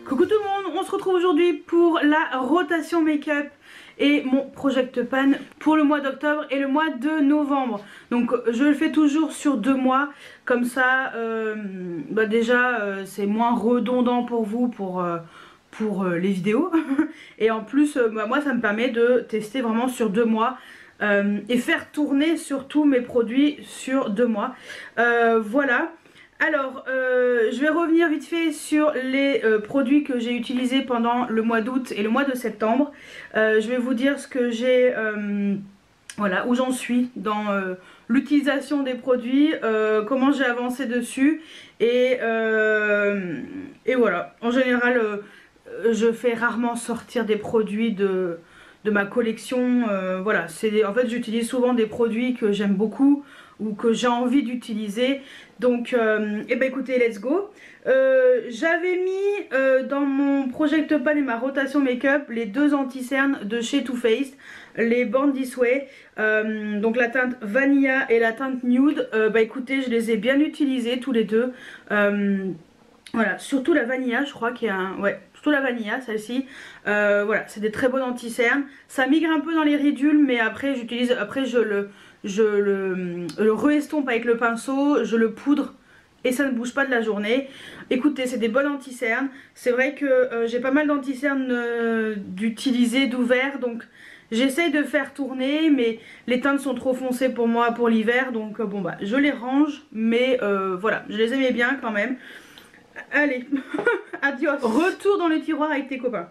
Coucou tout le monde, on se retrouve aujourd'hui pour la rotation make-up et mon Project Pan pour le mois d'octobre et le mois de novembre. Donc je le fais toujours sur 2 mois, comme ça déjà c'est moins redondant pour vous pour les vidéos. Et en plus moi ça me permet de tester vraiment sur 2 mois. Et faire tourner surtout mes produits sur 2 mois. Voilà. Alors, je vais revenir vite fait sur les produits que j'ai utilisés pendant le mois d'août et le mois de septembre. Je vais vous dire ce que j'ai, voilà, où j'en suis dans l'utilisation des produits, comment j'ai avancé dessus et voilà. En général, je fais rarement sortir des produits de ma collection. Voilà, en fait j'utilise souvent des produits que j'aime beaucoup ou que j'ai envie d'utiliser. Donc et ben écoutez, let's go. J'avais mis dans mon Project Pan et ma rotation make-up les 2 anti-cernes de chez Too Faced, les Born This Way, donc la teinte Vanilla et la teinte Nude. Bah écoutez, je les ai bien utilisés tous les deux. Voilà, surtout la Vanilla, je crois qu'il y a un... Ouais, surtout la Vanilla, celle-ci. Voilà, c'est des très bonnes anti-cernes. Ça migre un peu dans les ridules, mais après j'utilise... Après je le re-estompe avec le pinceau, je le poudre et ça ne bouge pas de la journée. Écoutez, c'est des bonnes anti-cernes. C'est vrai que j'ai pas mal d'anti-cernes d'utiliser, d'ouvert, donc j'essaye de faire tourner, mais les teintes sont trop foncées pour moi pour l'hiver, donc bon bah je les range, mais voilà, je les aimais bien quand même. Allez, adios. Retour dans le tiroir avec tes copains.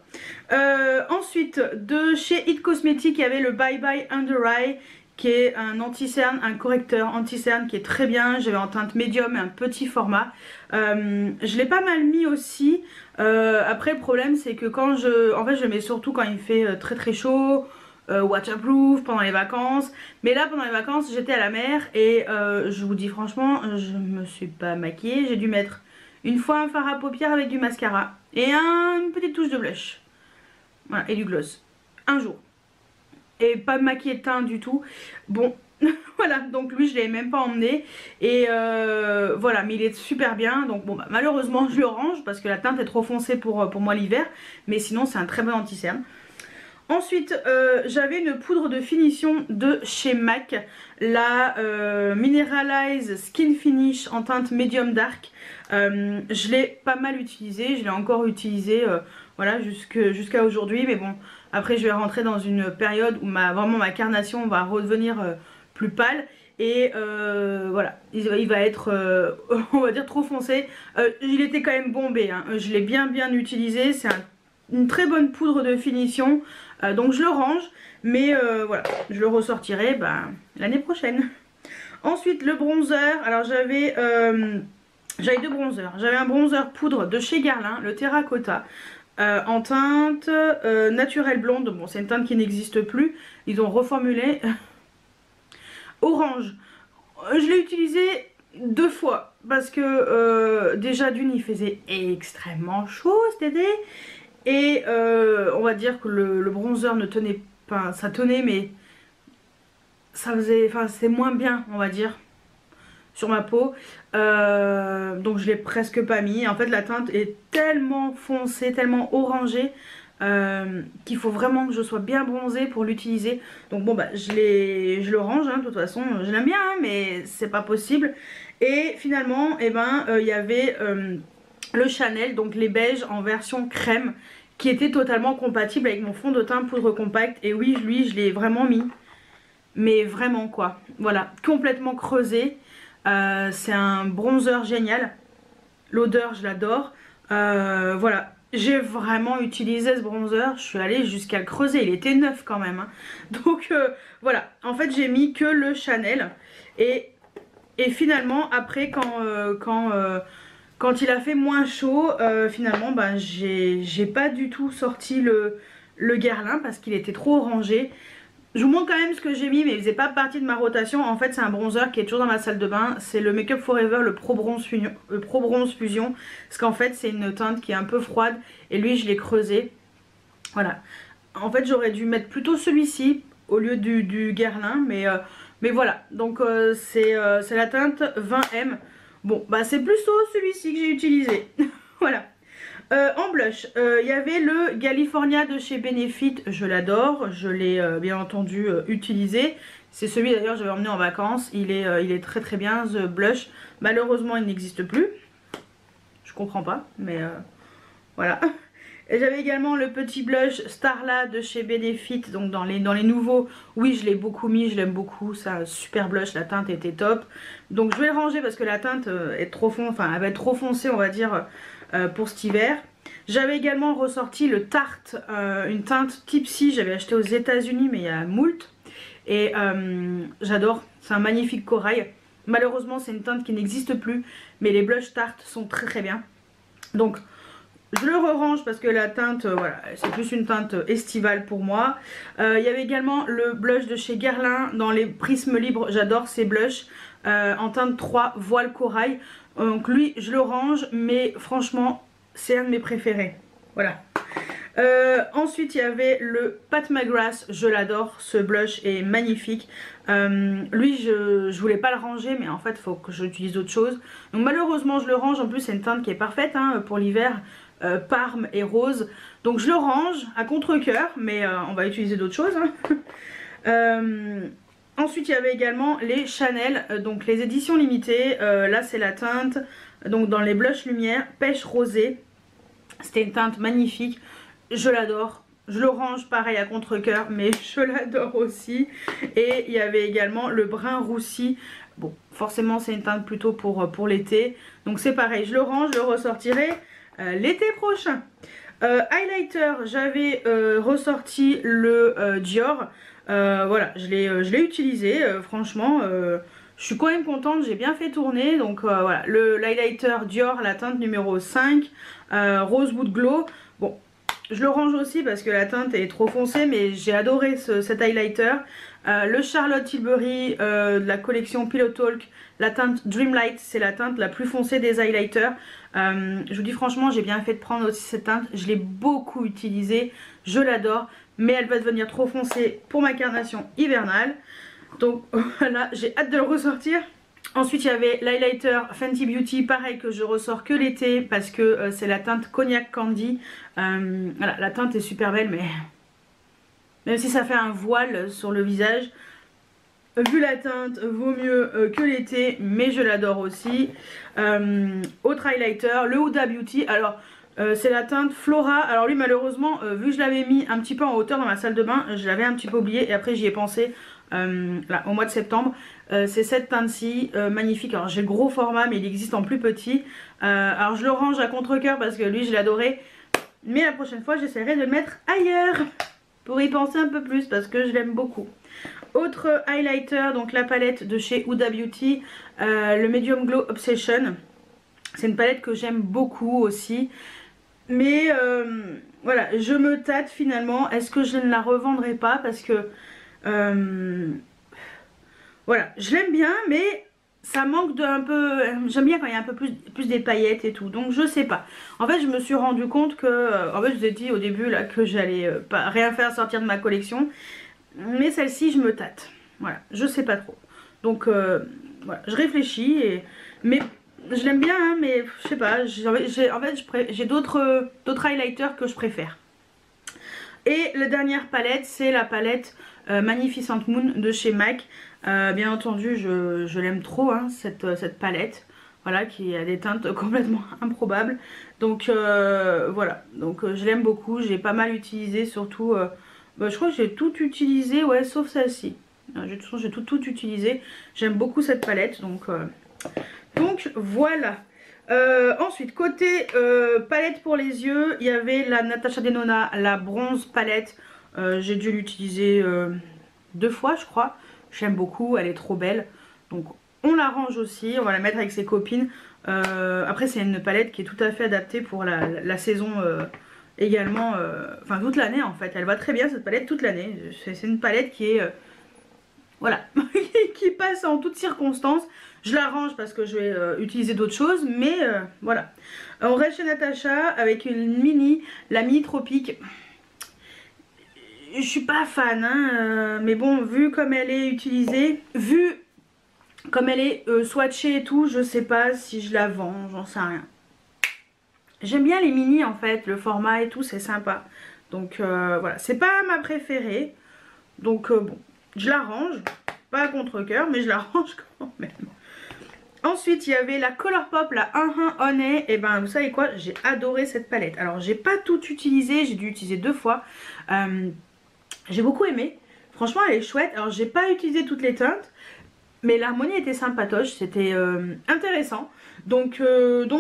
Ensuite, de chez It Cosmetics, il y avait le Bye Bye Under Eye, qui est un anti-cerne, un correcteur anti-cerne qui est très bien. J'avais en teinte médium et un petit format. Je l'ai pas mal mis aussi. Après le problème c'est que quand en fait je le mets surtout quand il fait très très chaud, waterproof, pendant les vacances. Mais là pendant les vacances j'étais à la mer et je vous dis franchement je me suis pas maquillée. J'ai dû mettre une fois un fard à paupières avec du mascara et une petite touche de blush. Voilà, et du gloss. Un jour. Et pas maquillé de teint du tout. Bon, voilà, donc lui je l'ai même pas emmené. Et voilà, mais il est super bien. Donc bon, bah, malheureusement je le range parce que la teinte est trop foncée pour moi l'hiver. Mais sinon c'est un très bon anti-cerne. Ensuite, j'avais une poudre de finition de chez MAC, la Mineralize Skin Finish en teinte Medium Dark. Je l'ai pas mal utilisée, je l'ai encore utilisée voilà, jusqu'à aujourd'hui, mais bon, après je vais rentrer dans une période où vraiment ma carnation va redevenir plus pâle. Et voilà, il va être, on va dire, trop foncé. Il était quand même bombé, hein. Je l'ai bien utilisé, c'est une très bonne poudre de finition. Donc je le range, mais voilà, je le ressortirai l'année prochaine. Ensuite le bronzer, alors j'avais 2 bronzers. J'avais un bronzer poudre de chez Guerlain, le Terracotta, en teinte naturelle blonde. Bon, c'est une teinte qui n'existe plus, ils ont reformulé. Orange, je l'ai utilisé 2 fois parce que déjà d'une il faisait extrêmement chaud cet été. Et on va dire que le bronzer ne tenait pas, ça tenait mais ça faisait, enfin c'est moins bien on va dire sur ma peau. Donc je l'ai presque pas mis. En fait la teinte est tellement foncée, tellement orangée qu'il faut vraiment que je sois bien bronzée pour l'utiliser. Donc bon bah je le range hein, de toute façon, je l'aime bien hein, mais c'est pas possible. Et finalement il y avait le Chanel, donc les beiges en version crème, qui était totalement compatible avec mon fond de teint poudre compacte. Et oui, lui je l'ai vraiment mis, mais vraiment quoi, voilà, complètement creusé. C'est un bronzer génial, l'odeur je l'adore. Voilà, j'ai vraiment utilisé ce bronzer, je suis allée jusqu'à le creuser, il était neuf quand même hein. Donc voilà, en fait j'ai mis que le Chanel. Et finalement après quand il a fait moins chaud, finalement j'ai pas du tout sorti le Guerlain parce qu'il était trop orangé. Je vous montre quand même ce que j'ai mis, mais il faisait pas partie de ma rotation. En fait c'est un bronzer qui est toujours dans ma salle de bain. C'est le Make Up Forever, le Pro Bronze Fusion. Parce qu'en fait c'est une teinte qui est un peu froide. Et lui je l'ai creusé. Voilà. En fait j'aurais dû mettre plutôt celui-ci au lieu du Guerlain. Mais voilà. Donc c'est la teinte 20M. Bon bah c'est plutôt celui-ci que j'ai utilisé. Voilà. En blush, il y avait le California de chez Benefit, je l'adore, je l'ai bien entendu utilisé. C'est celui d'ailleurs que j'avais emmené en vacances, il est très très bien, The Blush. Malheureusement il n'existe plus, je comprends pas, mais voilà. Et j'avais également le petit blush Starla de chez Benefit, donc dans les nouveaux, oui je l'ai beaucoup mis, je l'aime beaucoup, ça super blush, la teinte était top. Donc je vais le ranger parce que la teinte est trop foncée, enfin elle va être trop foncée on va dire pour cet hiver. J'avais également ressorti le Tarte, une teinte Tipsy, j'avais acheté aux États-Unis mais il y a moult. Et j'adore, c'est un magnifique corail. Malheureusement c'est une teinte qui n'existe plus, mais les blushs Tarte sont très très bien. Donc je le re-range parce que la teinte, voilà, c'est plus une teinte estivale pour moi. Il y avait également le blush de chez Guerlain dans les prismes libres. J'adore ces blushs en teinte 3 voile corail. Donc lui, je le range, mais franchement, c'est un de mes préférés. Voilà. Ensuite, il y avait le Pat McGrath. Je l'adore, ce blush est magnifique. Lui, je voulais pas le ranger, mais en fait, il faut que j'utilise d'autres choses. Donc malheureusement, je le range. En plus, c'est une teinte qui est parfaite hein, pour l'hiver. Parme et rose, donc je le range à contre-cœur, mais on va utiliser d'autres choses hein. Ensuite il y avait également les Chanel, donc les éditions limitées. Là c'est la teinte donc dans les blushs lumière pêche rosée, c'était une teinte magnifique, je l'adore. Je le range pareil à contre-cœur, mais je l'adore aussi. Et il y avait également le brun roussi. Bon, forcément c'est une teinte plutôt pour l'été, donc c'est pareil, je le range, je le ressortirai l'été prochain. Highlighter, j'avais ressorti le Dior. Voilà, je l'ai utilisé. Franchement, je suis quand même contente. J'ai bien fait tourner. Donc voilà, l'highlighter Dior, la teinte numéro 5, Rosewood Glow. Bon, je le range aussi parce que la teinte est trop foncée, mais j'ai adoré cet highlighter. Le Charlotte Tilbury de la collection Pillow Talk, la teinte Dreamlight, c'est la teinte la plus foncée des highlighters. Je vous dis franchement, j'ai bien fait de prendre aussi cette teinte. Je l'ai beaucoup utilisée, je l'adore, mais elle va devenir trop foncée pour ma carnation hivernale. Donc voilà, j'ai hâte de le ressortir. Ensuite il y avait l'highlighter Fenty Beauty, pareil que je ressors que l'été parce que c'est la teinte Cognac Candy. Voilà, la teinte est super belle, mais même si ça fait un voile sur le visage, vu la teinte, vaut mieux que l'été, mais je l'adore aussi. Autre highlighter, le Huda Beauty. Alors, c'est la teinte Flora. Alors lui, malheureusement, vu que je l'avais mis un petit peu en hauteur dans ma salle de bain, je l'avais un petit peu oublié et après j'y ai pensé là, au mois de septembre. C'est cette teinte-ci, magnifique. Alors j'ai le gros format, mais il existe en plus petit. Alors je le range à contre-cœur parce que lui, je l'adorais. Mais la prochaine fois, j'essaierai de le mettre ailleurs pour y penser un peu plus parce que je l'aime beaucoup. Autre highlighter, donc la palette de chez Huda Beauty, le Medium Glow Obsession. C'est une palette que j'aime beaucoup aussi. Mais voilà, je me tâte finalement. Est-ce que je ne la revendrai pas? Parce que voilà, je l'aime bien, mais ça manque d'un peu. J'aime bien quand il y a un peu plus des paillettes et tout. Donc je sais pas. En fait, je me suis rendu compte que. En fait, je vous ai dit au début là que j'allais pas rien faire sortir de ma collection. Mais celle-ci, je me tâte. Voilà, je sais pas trop. Donc voilà, je réfléchis. Mais je l'aime bien, hein, mais je sais pas. En fait, j'ai d'autres highlighters que je préfère. Et la dernière palette, c'est la palette Magnificent Moon de chez MAC. Bien entendu, je l'aime trop, hein, cette palette. Voilà, qui a des teintes complètement improbables. Donc voilà, donc je l'aime beaucoup. J'ai pas mal utilisé, surtout... Bah, je crois que j'ai tout utilisé, ouais, sauf celle-ci. De toute façon, j'ai tout utilisé. J'aime beaucoup cette palette, donc voilà. Ensuite, côté palette pour les yeux, il y avait la Natasha Denona, la bronze palette. J'ai dû l'utiliser 2 fois, je crois. J'aime beaucoup, elle est trop belle. Donc, on la range aussi. On va la mettre avec ses copines. Après, c'est une palette qui est tout à fait adaptée pour la saison également. Enfin, toute l'année en fait. Elle va très bien cette palette toute l'année. C'est une palette qui est... voilà, qui passe en toutes circonstances. Je la range parce que je vais utiliser d'autres choses, mais voilà. On reste chez Natasha avec une mini, la mini tropique. Je suis pas fan, hein, mais bon, vu comme elle est utilisée, vu comme elle est swatchée et tout, je sais pas si je la vends, j'en sais rien. j'aime bien les mini en fait, le format et tout, c'est sympa. Donc voilà, c'est pas ma préférée. Donc bon, je la range, pas à contre-cœur, mais je la range quand même. Ensuite, il y avait la Colourpop, la 1-1 Honey. Et ben, vous savez quoi, j'ai adoré cette palette. Alors, j'ai pas tout utilisé, j'ai dû utiliser 2 fois. J'ai beaucoup aimé. Franchement, elle est chouette. Alors, j'ai pas utilisé toutes les teintes, mais l'harmonie était sympatoche, c'était intéressant. Donc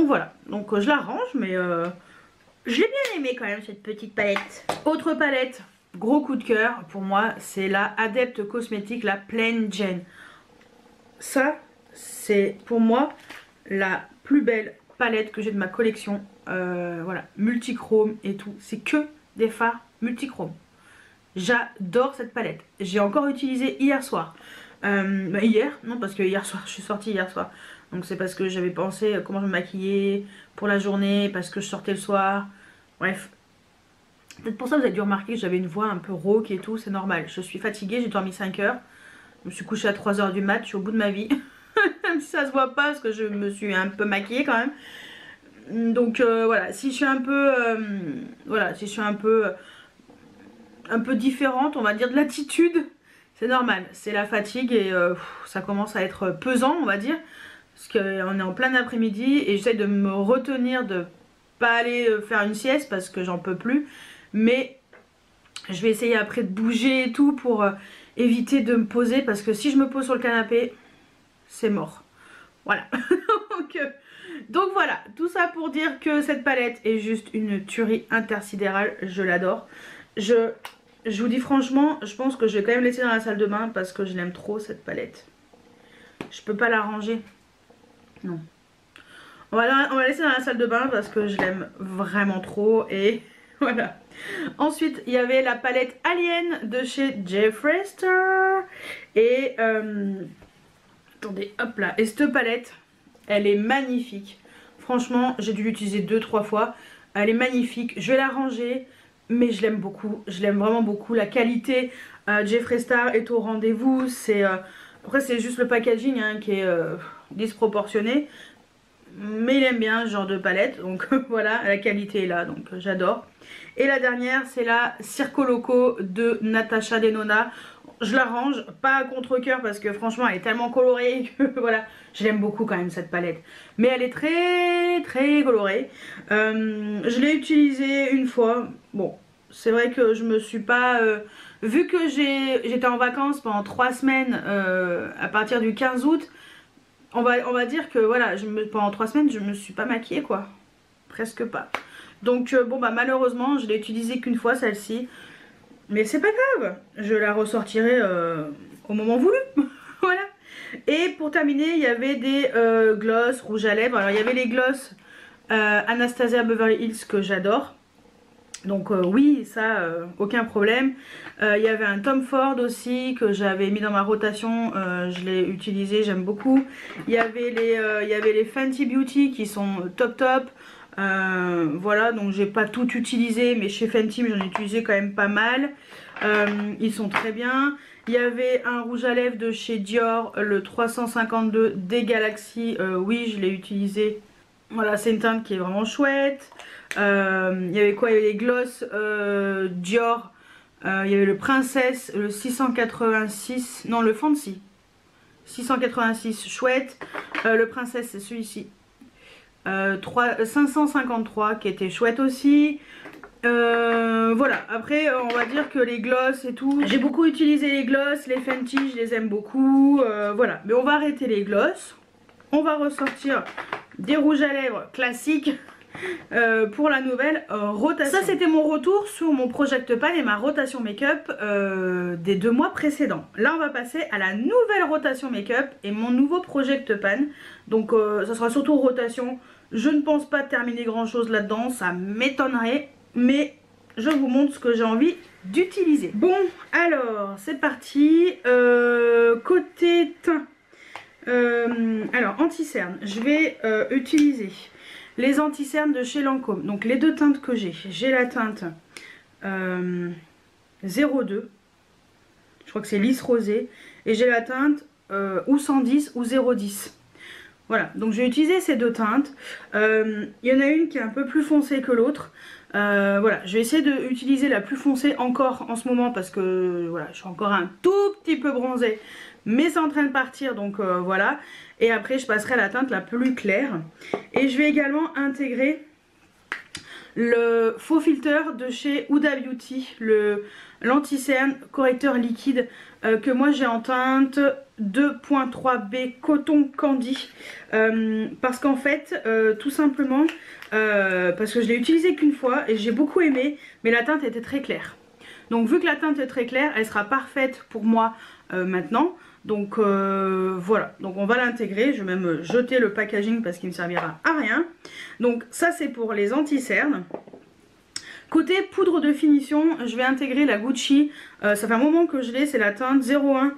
voilà. Donc, je la range, mais je l'ai bien aimé quand même, cette petite palette. Autre palette, gros coup de cœur pour moi, c'est la Adept Cosmetics, la Plain Jane. Ça, c'est pour moi la plus belle palette que j'ai de ma collection. Voilà, multichrome et tout. C'est que des fards multichrome. J'adore cette palette. J'ai encore utilisé hier soir. Hier, non, parce que hier soir, je suis sortie hier soir. Donc c'est parce que j'avais pensé comment je me maquillais pour la journée, parce que je sortais le soir. Bref. Peut-être pour ça vous avez dû remarquer que j'avais une voix un peu rauque et tout, c'est normal. Je suis fatiguée, j'ai dormi 5 heures. Je me suis couchée à 3 h du mat, je suis au bout de ma vie. Même si ça se voit pas parce que je me suis un peu maquillée quand même. Donc voilà, si je suis un peu voilà, si je suis un peu différente, on va dire, de l'attitude, c'est normal, c'est la fatigue et ça commence à être pesant, on va dire, parce qu'on est en plein après-midi et j'essaie de me retenir de pas aller faire une sieste parce que j'en peux plus, mais je vais essayer après de bouger et tout pour éviter de me poser, parce que si je me pose sur le canapé, c'est mort. Voilà. donc voilà, tout ça pour dire que cette palette est juste une tuerie intersidérale, je l'adore. Je vous dis franchement, je pense que je vais quand même laisser dans la salle de bain parce que je l'aime trop cette palette. Je peux pas la ranger. Non. On va laisser dans la salle de bain parce que je l'aime vraiment trop et voilà. Ensuite, il y avait la palette Alien de chez Jeffree Star. Et attendez, hop là. Et cette palette, elle est magnifique. Franchement, j'ai dû l'utiliser 2-3 fois. Elle est magnifique. Je vais la ranger, mais je l'aime beaucoup. Je l'aime vraiment beaucoup. La qualité Jeffree Star est au rendez-vous. Après, c'est juste le packaging hein, qui est disproportionné. Mais il aime bien ce genre de palette. Donc voilà, la qualité est là. Donc j'adore. Et la dernière, c'est la Circo Loco de Natasha Denona. Je la range, pas à contre-cœur parce que franchement elle est tellement colorée que voilà, je l'aime beaucoup quand même cette palette. Mais elle est très très colorée. Je l'ai utilisée une fois. Bon, c'est vrai que je me suis pas... vu que j'étais en vacances pendant 3 semaines à partir du 15 août, on va dire que voilà, pendant 3 semaines je me suis pas maquillée quoi. Presque pas. Donc bon bah malheureusement je l'ai utilisée qu'une fois celle-ci. Mais c'est pas grave, je la ressortirai au moment voulu. Voilà. Et pour terminer, il y avait des gloss, rouge à lèvres. Alors il y avait les gloss Anastasia Beverly Hills que j'adore. Donc oui, ça, aucun problème. Il y avait un Tom Ford aussi que j'avais mis dans ma rotation. Je l'ai utilisé, j'aime beaucoup. Il y avait les Fenty Beauty qui sont top top. Voilà, donc j'ai pas tout utilisé, mais chez Fenty j'en ai utilisé quand même pas mal. Ils sont très bien. Il y avait un rouge à lèvres de chez Dior, le 352 des Galaxy. Oui, je l'ai utilisé. Voilà, c'est une teinte qui est vraiment chouette. Il y avait quoi? Il y avait les gloss Dior. Il y avait le Princesse, le 686. Non, le Fancy 686, chouette. Le Princesse, c'est celui-ci. 553 qui était chouette aussi. Voilà, après on va dire que les gloss et tout, j'ai beaucoup utilisé les gloss, les Fenty je les aime beaucoup, voilà, mais on va arrêter les gloss, on va ressortir des rouges à lèvres classiques pour la nouvelle rotation. Ça c'était mon retour sur mon Project Pan et ma rotation make-up des 2 mois précédents. Là on va passer à la nouvelle rotation make-up et mon nouveau Project Pan. Donc ça sera surtout rotation. Je ne pense pas terminer grand chose là-dedans, ça m'étonnerait, mais je vous montre ce que j'ai envie d'utiliser. Bon, alors c'est parti. Côté teint, alors anti-cerne, je vais utiliser les anti-cernes de chez Lancôme. Donc les 2 teintes que j'ai la teinte 02, je crois que c'est lisse rosé, et j'ai la teinte ou 110 ou 010. Voilà, donc je vais utiliser ces deux teintes. Il y en a une qui est un peu plus foncée que l'autre. Voilà, je vais essayer d'utiliser la plus foncée encore en ce moment parce que voilà, je suis encore un tout petit peu bronzée. Mais c'est en train de partir, donc voilà. Et après, je passerai à la teinte la plus claire. Et je vais également intégrer le faux filter de chez Huda Beauty, l'anti-cerne correcteur liquide que moi j'ai en teinte 2.3B coton candy parce qu'en fait tout simplement parce que je l'ai utilisé qu'une fois et j'ai beaucoup aimé, mais la teinte était très claire. Donc vu que la teinte est très claire, elle sera parfaite pour moi maintenant. Donc voilà, donc on va l'intégrer. Je vais même jeter le packaging parce qu'il ne me servira à rien. Donc ça c'est pour les anti-cernes. Côté poudre de finition, je vais intégrer la Gucci. Ça fait un moment que je l'ai, c'est la teinte 01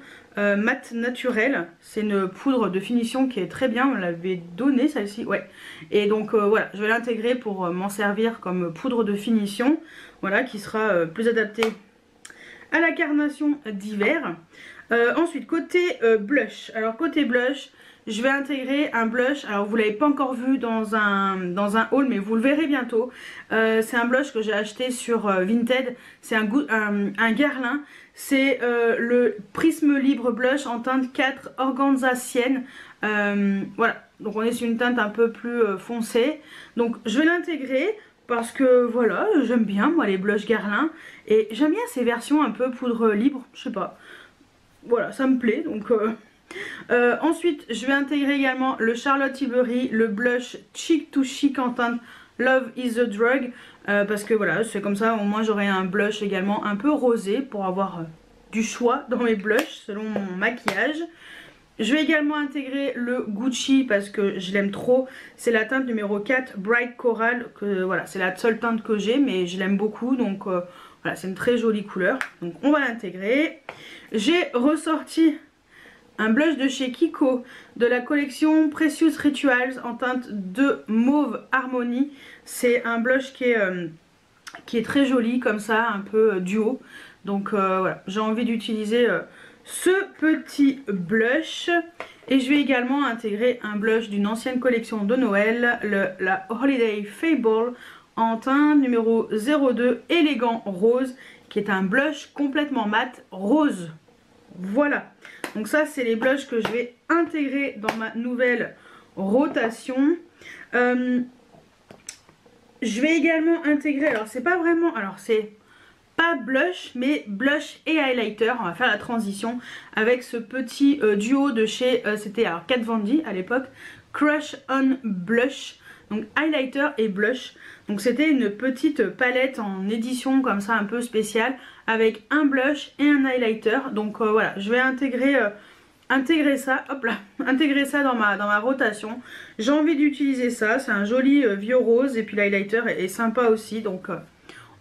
mat naturel. C'est une poudre de finition qui est très bien, on l'avait donnée celle-ci, ouais. Et donc voilà, je vais l'intégrer pour m'en servir comme poudre de finition. Voilà, qui sera plus adaptée à la carnation d'hiver. Ensuite, côté blush. Alors côté blush, je vais intégrer un blush. Alors vous ne l'avez pas encore vu dans un haul, mais vous le verrez bientôt. C'est un blush que j'ai acheté sur Vinted. C'est un Guerlain. C'est le Prisme Libre Blush en teinte 4 Organza Sienne. Voilà, donc on est sur une teinte un peu plus foncée. Donc je vais l'intégrer. Parce que voilà, j'aime bien moi les blushs Guerlain. Et j'aime bien ces versions un peu poudre libre, je sais pas. Voilà, ça me plaît. Donc ensuite, je vais intégrer également le Charlotte Tilbury, le blush Chic to Chic en teinte Love is a Drug. Parce que voilà, c'est comme ça, au moins j'aurai un blush également un peu rosé pour avoir du choix dans mes blushs selon mon maquillage. Je vais également intégrer le Gucci parce que je l'aime trop. C'est la teinte numéro 4 Bright Coral. Voilà, c'est la seule teinte que j'ai, mais je l'aime beaucoup. Donc voilà, c'est une très jolie couleur. Donc on va l'intégrer. J'ai ressorti un blush de chez Kiko de la collection Precious Rituals en teinte de Mauve Harmony. C'est un blush qui est très joli comme ça, un peu duo. Donc voilà, j'ai envie d'utiliser ce petit blush. Et je vais également intégrer un blush d'une ancienne collection de Noël, la Holiday Fable en teinte numéro 02 Élégant Rose, qui est un blush complètement mat rose. Voilà, donc ça c'est les blushs que je vais intégrer dans ma nouvelle rotation. Je vais également intégrer, alors c'est pas vraiment, alors c'est pas blush mais blush et highlighter. On va faire la transition avec ce petit duo de chez, c'était alors Kat Von D à l'époque, Crush on Blush. Donc highlighter et blush. Donc c'était une petite palette en édition comme ça un peu spéciale avec un blush et un highlighter. Donc voilà, je vais intégrer ça, hop là, intégrer ça dans ma rotation. J'ai envie d'utiliser ça, c'est un joli vieux rose et puis l'highlighter est sympa aussi. Donc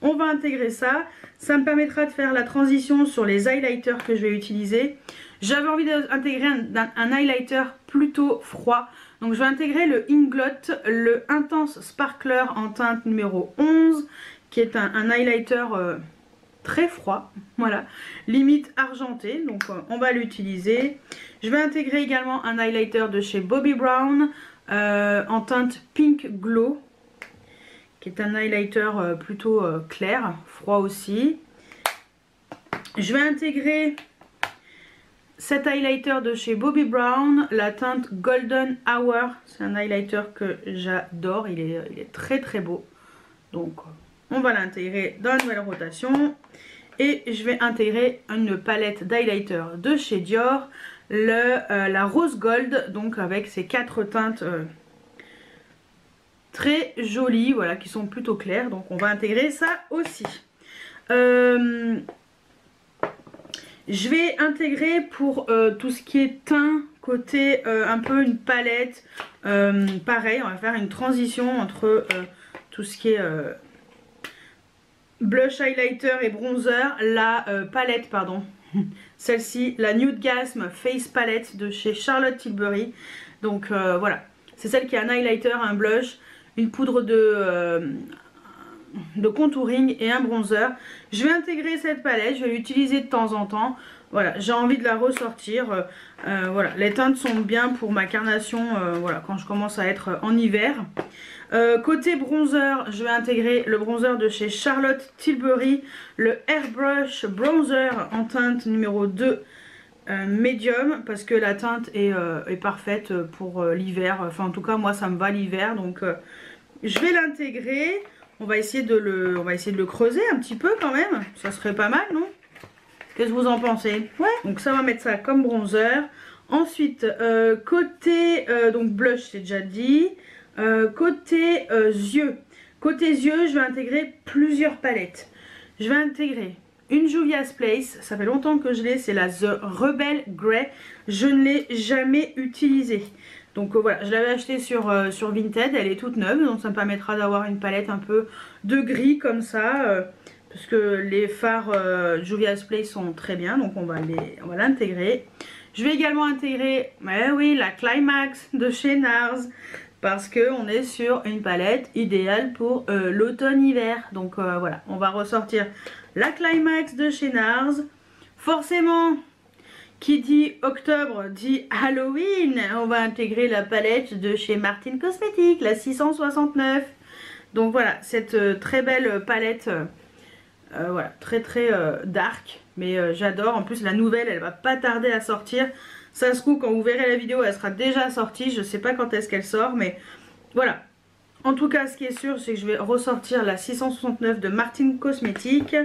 on va intégrer ça. Ça me permettra de faire la transition sur les highlighters que je vais utiliser. J'avais envie d'intégrer un highlighter plutôt froid. Donc je vais intégrer le Inglot, le Intense Sparkler en teinte numéro 11, qui est un highlighter très froid, voilà, limite argenté, donc on va l'utiliser. Je vais intégrer également un highlighter de chez Bobbi Brown en teinte Pink Glow, qui est un highlighter plutôt clair, froid aussi. Je vais intégrer cet highlighter de chez Bobbi Brown, la teinte Golden Hour. C'est un highlighter que j'adore, il est très très beau. Donc on va l'intégrer dans la nouvelle rotation. Et je vais intégrer une palette d'highlighter de chez Dior, la Rose Gold, donc avec ces 4 teintes très jolies, voilà, qui sont plutôt claires. Donc on va intégrer ça aussi. Je vais intégrer pour tout ce qui est teint, côté un peu une palette, pareil, on va faire une transition entre tout ce qui est blush, highlighter et bronzer, la palette, pardon, celle-ci, la Nude Gasm Face Palette de chez Charlotte Tilbury. Donc voilà, c'est celle qui a un highlighter, un blush, une poudre de contouring et un bronzer. Je vais intégrer cette palette, je vais l'utiliser de temps en temps. voilà, j'ai envie de la ressortir. Voilà, les teintes sont bien pour ma carnation, voilà, quand je commence à être en hiver. Côté bronzer, je vais intégrer le bronzer de chez Charlotte Tilbury, le Airbrush Bronzer en teinte numéro 2 médium, parce que la teinte est parfaite pour l'hiver. Enfin en tout cas moi ça me va l'hiver, donc je vais l'intégrer. On va essayer de le creuser un petit peu quand même, ça serait pas mal, non? Qu'est-ce que vous en pensez? Ouais, donc ça va mettre ça comme bronzer. Ensuite, côté donc blush, c'est déjà dit. Côté yeux. Côté yeux, je vais intégrer plusieurs palettes. Je vais intégrer une Juvia's Place. Ça fait longtemps que je l'ai, c'est la The Rebel Grey. Je ne l'ai jamais utilisée. Donc voilà, je l'avais achetée sur Vinted, elle est toute neuve. Donc ça me permettra d'avoir une palette un peu de gris comme ça. Parce que les fards Juvia's Place sont très bien, donc on va l'intégrer. Je vais également intégrer, oui, la Climax de chez NARS, parce qu'on est sur une palette idéale pour l'automne-hiver. Donc voilà, on va ressortir la Climax de chez NARS. Forcément, qui dit octobre dit Halloween. On va intégrer la palette de chez Martin Cosmetics, la 669. Donc voilà, cette très belle palette... voilà, très dark, mais j'adore. En plus la nouvelle elle va pas tarder à sortir. Ça se trouve quand vous verrez la vidéo elle sera déjà sortie. Je sais pas quand est-ce qu'elle sort, mais voilà. En tout cas ce qui est sûr c'est que je vais ressortir la 669 de Martin Cosmetics.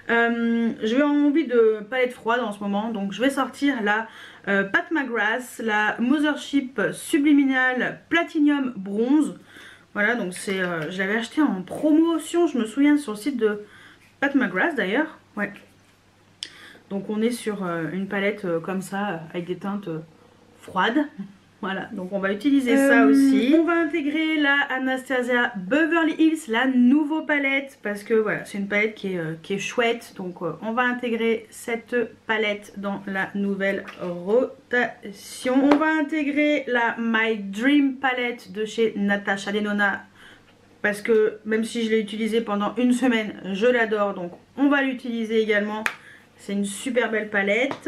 J'ai envie de palette froide en ce moment, donc je vais sortir la Pat McGrath, la Mothership Subliminal Platinum Bronze. Voilà, donc c'est je l'avais acheté en promotion, je me souviens, sur le site de Pat McGrath d'ailleurs, ouais. Donc on est sur une palette comme ça, avec des teintes froides. Voilà, donc on va utiliser ça aussi. On va intégrer la Anastasia Beverly Hills, la nouveau palette, parce que voilà, c'est une palette qui est chouette. Donc on va intégrer cette palette dans la nouvelle rotation. On va intégrer la My Dream palette de chez Natasha Denona, parce que même si je l'ai utilisée pendant une semaine, je l'adore, donc on va l'utiliser également. C'est une super belle palette.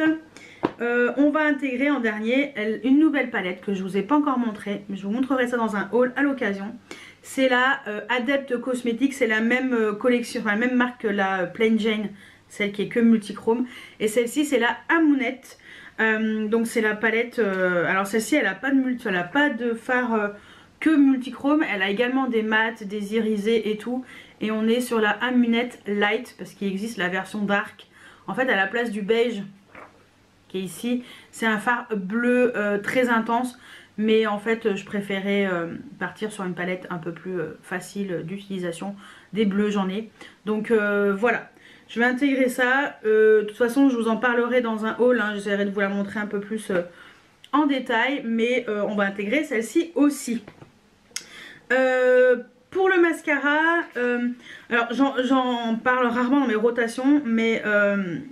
On va intégrer en dernier une nouvelle palette que je ne vous ai pas encore montrée, mais je vous montrerai ça dans un haul à l'occasion. C'est la Adept Cosmetics, c'est la même collection, enfin la même marque que la Plain Jane, celle qui est que multichrome. Et celle-ci c'est la Amounette. Donc c'est la palette, alors celle-ci elle n'a pas de fard que multichrome, elle a également des mats, des irisés et tout. Et on est sur la Amunette Light, parce qu'il existe la version dark. En fait à la place du beige qui est ici, c'est un fard bleu très intense. Mais en fait je préférais partir sur une palette un peu plus facile d'utilisation. Des bleus j'en ai. Donc voilà, je vais intégrer ça. De toute façon je vous en parlerai dans un haul, hein. J'essaierai de vous la montrer un peu plus en détail. Mais on va intégrer celle-ci aussi. Pour le mascara, alors j'en parle rarement dans mes rotations, mais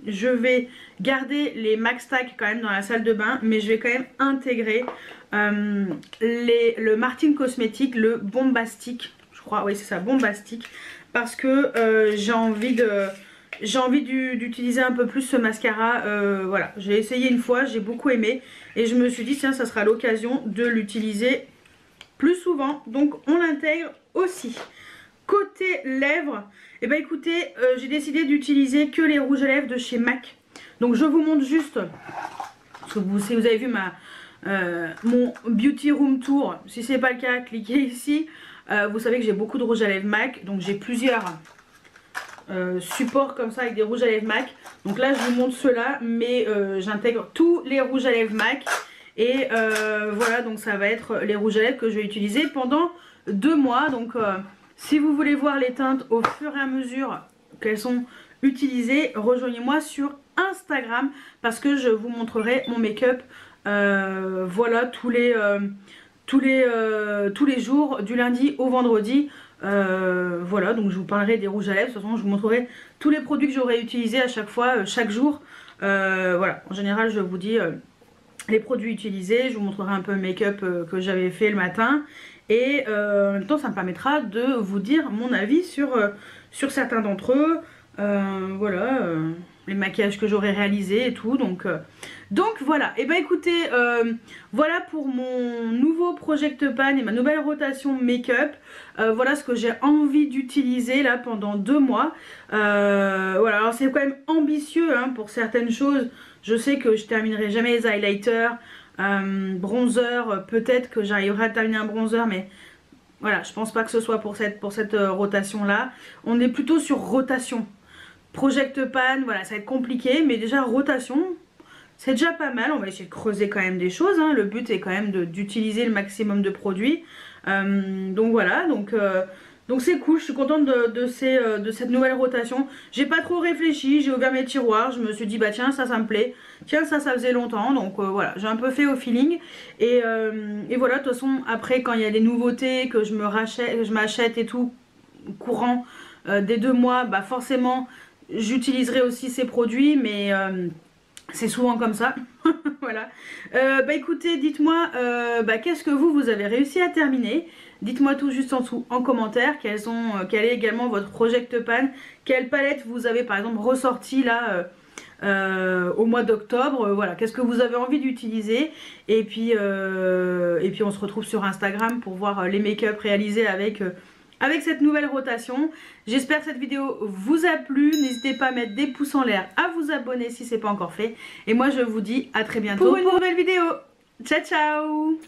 je vais garder les Max Stack quand même dans la salle de bain, mais je vais quand même intégrer le Martin Cosmetics, le Bombastic, je crois, oui c'est ça, Bombastic, parce que j'ai envie d'utiliser un peu plus ce mascara. Voilà, j'ai essayé une fois, j'ai beaucoup aimé, et je me suis dit tiens ça sera l'occasion de l'utiliser plus souvent, donc on l'intègre aussi. Côté lèvres, et ben écoutez, j'ai décidé d'utiliser que les rouges à lèvres de chez MAC. Donc je vous montre juste, parce que si vous avez vu mon Beauty Room Tour, si ce n'est pas le cas, cliquez ici. Vous savez que j'ai beaucoup de rouges à lèvres MAC, donc j'ai plusieurs supports comme ça avec des rouges à lèvres MAC. Donc là je vous montre ceux-là, mais j'intègre tous les rouges à lèvres MAC. Et voilà, donc ça va être les rouges à lèvres que je vais utiliser pendant 2 mois. Donc si vous voulez voir les teintes au fur et à mesure qu'elles sont utilisées, rejoignez-moi sur Instagram, parce que je vous montrerai mon make-up voilà tous les jours du lundi au vendredi. Voilà, donc je vous parlerai des rouges à lèvres. De toute façon je vous montrerai tous les produits que j'aurai utilisés à chaque fois, chaque jour. Voilà, en général je vous dis les produits utilisés, je vous montrerai un peu le make-up que j'avais fait le matin. Et en même temps ça me permettra de vous dire mon avis sur certains d'entre eux. Voilà, les maquillages que j'aurais réalisés et tout. Donc voilà, et bah écoutez, voilà pour mon nouveau Project Pan et ma nouvelle rotation make-up. Voilà ce que j'ai envie d'utiliser là pendant 2 mois. Voilà, alors c'est quand même ambitieux hein, pour certaines choses. Je sais que je terminerai jamais les highlighters, bronzer, peut-être que j'arriverai à terminer un bronzer, mais voilà, je pense pas que ce soit pour cette rotation là. On est plutôt sur rotation. Project Pan, voilà, ça va être compliqué, mais déjà rotation, c'est déjà pas mal. On va essayer de creuser quand même des choses, hein. Le but est quand même d'utiliser le maximum de produits. Donc voilà, donc c'est cool, je suis contente de cette nouvelle rotation. J'ai pas trop réfléchi, j'ai ouvert mes tiroirs, je me suis dit bah tiens ça me plaît, tiens ça faisait longtemps, donc voilà, j'ai un peu fait au feeling. Et voilà, de toute façon après quand il y a des nouveautés que je m'achète et tout, courant des 2 mois, bah forcément j'utiliserai aussi ces produits, mais c'est souvent comme ça. Voilà. Bah écoutez, dites-moi qu'est-ce que vous avez réussi à terminer. Dites-moi tout juste en dessous en commentaire quel est également votre Project Pan. Quelle palette vous avez par exemple ressorti là au mois d'octobre. Voilà, qu'est-ce que vous avez envie d'utiliser. Et puis on se retrouve sur Instagram pour voir les make-up réalisés avec cette nouvelle rotation. J'espère que cette vidéo vous a plu. N'hésitez pas à mettre des pouces en l'air, à vous abonner si ce n'est pas encore fait. Et moi je vous dis à très bientôt pour une nouvelle vidéo. Ciao ciao.